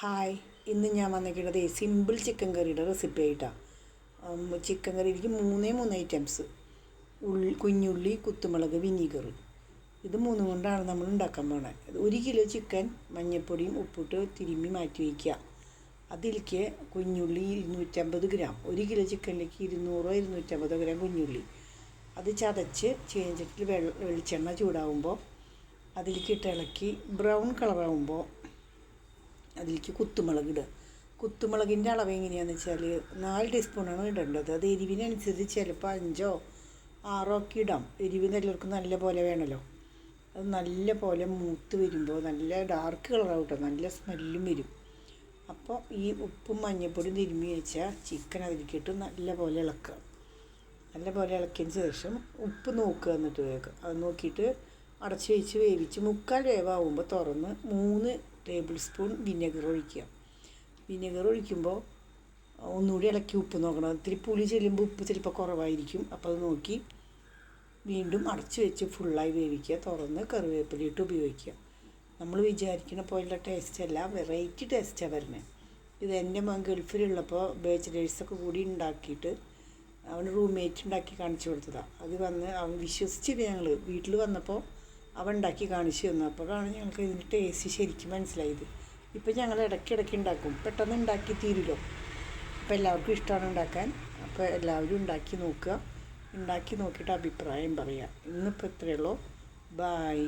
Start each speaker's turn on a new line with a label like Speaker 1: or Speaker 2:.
Speaker 1: Hi, ഇന്ന് ഞാൻ വന്നിരിക്കുന്നത് സിമ്പിൾ ചിക്കൻ കറിയുടെ റെസിപ്പി ആയിട്ടാണ്. ചിക്കൻ കറിയിലേക്ക് മൂന്ന് ഐറ്റംസ്: കുഞ്ഞുള്ളി, കുത്തുമുളക്, വിനീഗർ. ഇത് മൂന്നും കൊണ്ടാണ് നമ്മൾ ഉണ്ടാക്കാൻ പോകുന്നത്. 1 കിലോ ചിക്കൻ മഞ്ഞൾപ്പൊടിയും ഉപ്പിട്ട് തിരുമ്മി മാറ്റി വയ്ക്കുക. അതിലേക്ക് കുഞ്ഞുള്ളി 250 ഗ്രാം. 1 കിലോ ചിക്കനിലേക്ക് 200-250 ഗ്രാം കുഞ്ഞുള്ളി. അത് ചതച്ച് ചീനച്ചട്ടിയിൽ വെളിച്ചെണ്ണ ചൂടാവുമ്പോൾ അതിലേക്ക് ഇട്ട് ഇളക്കി ബ്രൗൺ കളറാവുമ്പോൾ അതിലേക്ക് കുത്തുമുളക് ഇടുക. കുത്തുമുളകിൻ്റെ അളവ് എങ്ങനെയാണെന്ന് വെച്ചാൽ 4 ടീസ്പൂണാണ് ഇടേണ്ടത്. അത് എരിവിനനുസരിച്ച് ചിലപ്പോൾ 5 or 6 ഒക്കെ ഇടാം. എരിവ് എല്ലാവർക്കും നല്ല പോലെ വേണമല്ലോ. അത് നല്ല പോലെ മൂത്ത് വരുമ്പോൾ നല്ല ഡാർക്ക് കളറാവും കേട്ടോ, നല്ല സ്മെല്ലും വരും. അപ്പോൾ ഈ ഉപ്പും മഞ്ഞൾപ്പൊടിയും തിരുമ്മി വെച്ചാൽ ചിക്കൻ അതിലേക്കിട്ട് നല്ല പോലെ ഇളക്കുക. നല്ല പോലെ ഇളക്കിയതിന് ശേഷം ഉപ്പ് നോക്കുക. എന്നിട്ട് വേഗം അത് നോക്കിയിട്ട് അടച്ച് വെച്ച് വേവിച്ച് 3/4 വേവാകുമ്പോൾ തുറന്ന് 3 ടേബിൾ സ്പൂൺ വിനെഗർ ഒഴിക്കുക. വിനെഗർ ഒഴിക്കുമ്പോൾ ഒന്നുകൂടി ഇളക്കി ഉപ്പ് നോക്കണം. ഇത്തിരി പുളി ചെല്ലുമ്പോൾ ഉപ്പ് ചിലപ്പോൾ കുറവായിരിക്കും. അപ്പോൾ അത് നോക്കി വീണ്ടും അടച്ച് വെച്ച് ഫുള്ളായി വേവിക്കുക. തുറന്ന് കറിവേപ്പിലയിട്ട് ഉപയോഗിക്കുക. നമ്മൾ വിചാരിക്കുന്ന പോലുള്ള ടേസ്റ്റ് അല്ല, വെറൈറ്റി ടേസ്റ്റാണ് വരുന്നത്. ഇത് എൻ്റെ മകൻ ഗൾഫിലുള്ളപ്പോൾ ബാച്ചിലേഴ്സൊക്കെ കൂടി ഉണ്ടാക്കിയിട്ട് അവൻ റൂംമേറ്റ് ഉണ്ടാക്കി കാണിച്ചു കൊടുത്തതാണ്. അത് വന്ന് അവൻ വിശ്വസിച്ചില്ല. ഞങ്ങൾ വീട്ടിൽ വന്നപ്പോൾ അവൻ ഉണ്ടാക്കി കാണിച്ചു തന്നു. അപ്പോഴാണ് ഞങ്ങൾക്ക് ഇതിൻ്റെ ടേസ്റ്റ് ശരിക്കും മനസ്സിലായത്. ഇപ്പം ഞങ്ങൾ ഇടയ്ക്കിടയ്ക്ക് ഉണ്ടാക്കും, പെട്ടെന്ന് ഉണ്ടാക്കി തീരുമല്ലോ. അപ്പോൾ എല്ലാവർക്കും ഇഷ്ടമാണ് ഉണ്ടാക്കാൻ. അപ്പോൾ എല്ലാവരും ഉണ്ടാക്കി നോക്കുക. ഉണ്ടാക്കി നോക്കിയിട്ട് അഭിപ്രായം പറയുക. ഇന്നിപ്പോൾ ഇത്രയേ ഉള്ളൂ. ബായ്.